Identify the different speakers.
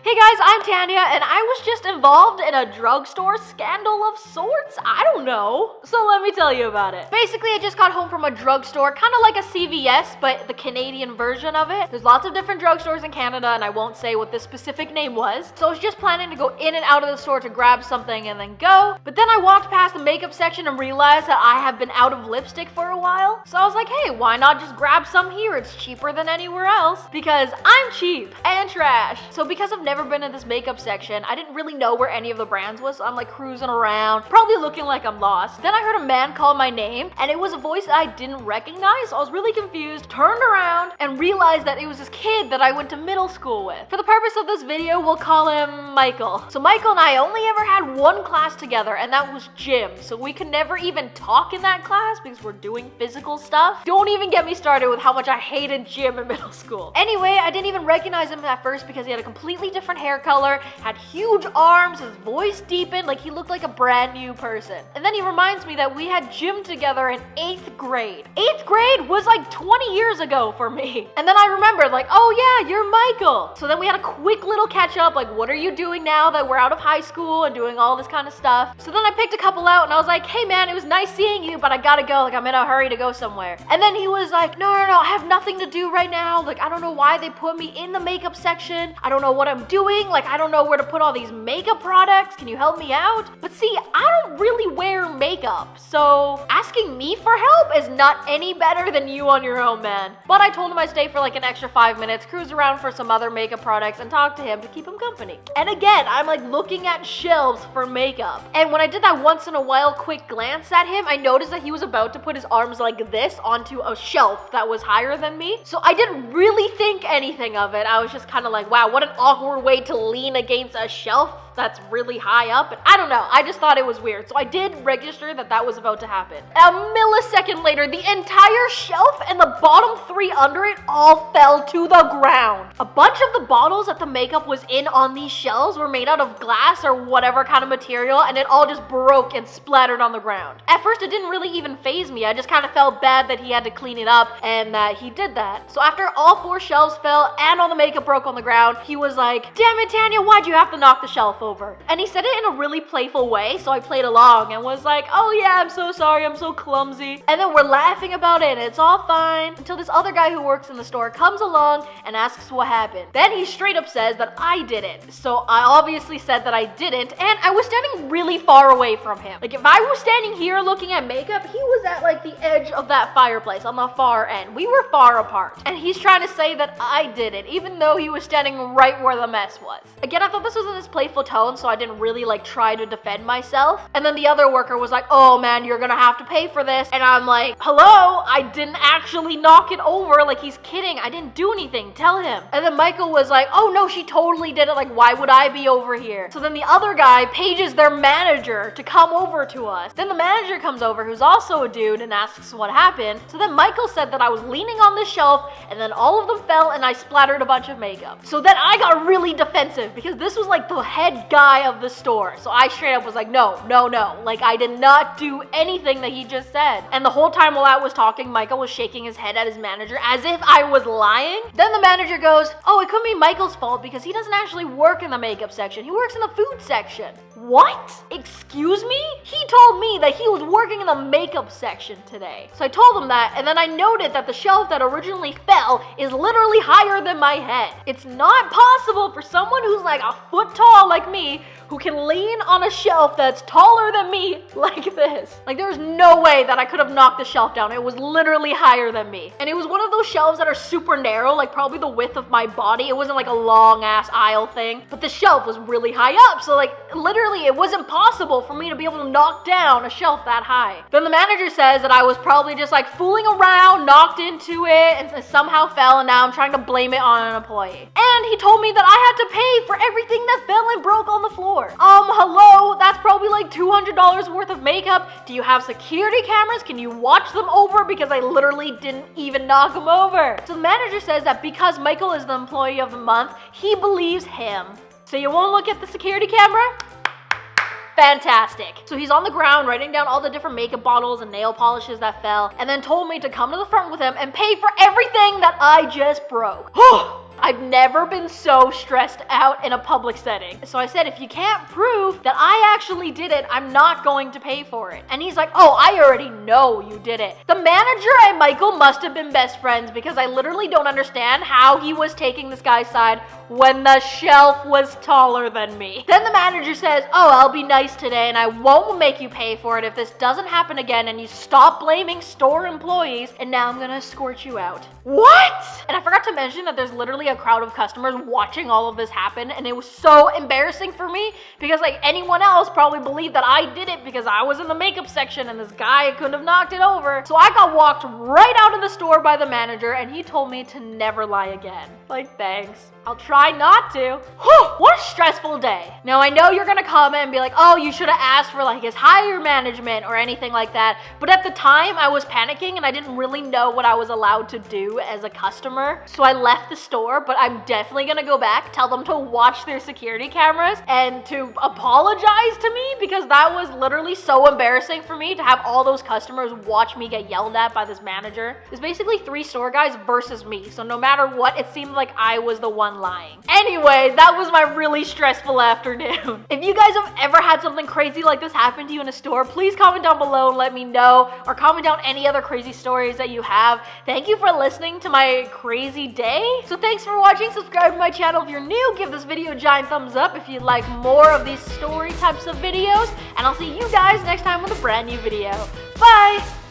Speaker 1: Hey guys, I'm Tanya, and I was just involved in a drugstore scandal of sorts? I don't know. So let me tell you about it. Basically, I just got home from a drugstore, kind of like a CVS, but the Canadian version of it. There's lots of different drugstores in Canada, and I won't say what this specific name was. So I was just planning to go in and out of the store to grab something and then go. But then I walked past the makeup section and realized that I have been out of lipstick for a while. So I was like, hey, why not just grab some here? It's cheaper than anywhere else. Because I'm cheap and trash. So because I've never been in this makeup section, I didn't really know where any of the brands was, so I'm like cruising around, probably looking like I'm lost. Then I heard a man call my name, and it was a voice that I didn't recognize, so I was really confused, turned around, and realized that it was this kid that I went to middle school with. For the purpose of this video, we'll call him Michael. So Michael and I only ever had one class together, and that was gym, so we could never even talk in that class because we're doing physical stuff. Don't even get me started with how much I hated gym in middle school. Anyway, I didn't even recognize him at first because he had a completely different hair color, had huge arms, his voice deepened, like he looked like a brand new person. And then he reminds me that we had gym together in 8th grade. 8th grade was like 20 years ago for me. And then I remembered like, oh yeah, you're Michael. So then we had a quick little catch up, like what are you doing now that we're out of high school and doing all this kind of stuff? So then I picked a couple out and I was like, hey man, it was nice seeing you, but I gotta go, like I'm in a hurry to go somewhere. And then he was like, no, I have nothing to do right now. Like I don't know why they put me in the makeup section. I don't know what I'm doing. Like I don't know where to put all these makeup products. Can you help me out? But see, I don't really wear makeup, so asking me for help is not any better than you on your own, man. But I told him I'd stay for like an extra 5 minutes, cruise around for some other makeup products, and talk to him to keep him company. And again, I'm like looking at shelves for makeup. And when I did that once in a while quick glance at him, I noticed that he was about to put his arms like this onto a shelf that was higher than me. So I didn't really think anything of it. I was just kind of like, wow, what an awkward way to lean against a shelf that's really high up. And I don't know, I just thought it was weird. So I did register that that was about to happen. A millisecond later, the entire shelf and the bottom 3 under it all fell to the ground. A bunch of the bottles that the makeup was in on these shelves were made out of glass or whatever kind of material, and it all just broke and splattered on the ground. At first, it didn't really even faze me. I just kind of felt bad that he had to clean it up and that he did that. So after all 4 shelves fell and all the makeup broke on the ground, he was like, damn it, Tanya, why'd you have to knock the shelf over? And he said it in a really playful way, so I played along and was like, oh yeah, I'm so sorry, I'm so clumsy. And then we're laughing about it and it's all fine until this other guy who works in the store comes along and asks what happened. Then he straight up says that I did it. So I obviously said that I didn't, and I was standing really far away from him. Like if I was standing here looking at makeup, he was at like the edge of that fireplace on the far end. We were far apart. And he's trying to say that I did it, even though he was standing right where the mess was. Again, I thought this was in this playful tone, so I didn't really like try to defend myself. And then the other worker was like, oh man, you're gonna have to pay for this. And I'm like, hello, I didn't actually knock it over. Like he's kidding, I didn't do anything, tell him. And then Michael was like, oh no, she totally did it. Like why would I be over here? So then the other guy pages their manager to come over to us. Then the manager comes over, who's also a dude, and asks what happened. So then Michael said that I was leaning on the shelf and then all of them fell and I splattered a bunch of makeup. So then I got really defensive because this was like the head guy of the store. So I straight up was like, no, like I did not do anything that he just said. And the whole time while I was talking, Michael was shaking his head at his manager as if I was lying. Then the manager goes, oh, it could be Michael's fault because he doesn't actually work in the makeup section. He works in the food section. What? Excuse me? He told me that he was working in the makeup section today. So I told him that, and then I noted that the shelf that originally fell is literally higher than my head. It's not possible for someone who's like a foot tall like me who can lean on a shelf that's taller than me like this. Like there's no way that I could have knocked the shelf down. It was literally higher than me. And it was one of those shelves that are super narrow, like probably the width of my body. It wasn't like a long ass aisle thing, but the shelf was really high up. So like literally it wasn't possible for me to be able to knock down a shelf that high. Then the manager says that I was probably just like fooling around, knocked into it, and somehow fell, and now I'm trying to blame it on an employee. And he told me that I had to pay for everything that fell and broke on the floor. Hello, that's probably like $200 worth of makeup. Do you have security cameras? Can you watch them over? Because I literally didn't even knock them over. So the manager says that because Michael is the employee of the month, he believes him. So you won't look at the security camera? Fantastic. So he's on the ground writing down all the different makeup bottles and nail polishes that fell, and then told me to come to the front with him and pay for everything that I just broke. I've never been so stressed out in a public setting. So I said, if you can't prove that I actually did it, I'm not going to pay for it. And he's like, oh, I already know you did it. The manager and Michael must have been best friends because I literally don't understand how he was taking this guy's side when the shelf was taller than me. Then the manager says, oh, I'll be nice today and I won't make you pay for it if this doesn't happen again and you stop blaming store employees, and now I'm gonna escort you out. What? And I forgot to mention that there's literally a crowd of customers watching all of this happen, and it was so embarrassing for me because like anyone else probably believed that I did it because I was in the makeup section and this guy couldn't have knocked it over. So I got walked right out of the store by the manager and he told me to never lie again. Like, thanks. I'll try not to. Whew, what a stressful day. Now, I know you're gonna comment and be like, oh, you should have asked for like his higher management or anything like that. But at the time, I was panicking and I didn't really know what I was allowed to do as a customer. So I left the store, but I'm definitely gonna go back, tell them to watch their security cameras and to apologize to me because that was literally so embarrassing for me to have all those customers watch me get yelled at by this manager. It's basically 3 store guys versus me. So no matter what, it seemed like I was the one lying. Anyway, that was my really stressful afternoon. If you guys have ever had something crazy like this happen to you in a store, please comment down below and let me know, or comment down any other crazy stories that you have. Thank you for listening to my crazy day. So thanks for watching. Subscribe to my channel if you're new. Give this video a giant thumbs up if you'd like more of these story types of videos, and I'll see you guys next time with a brand new video. Bye!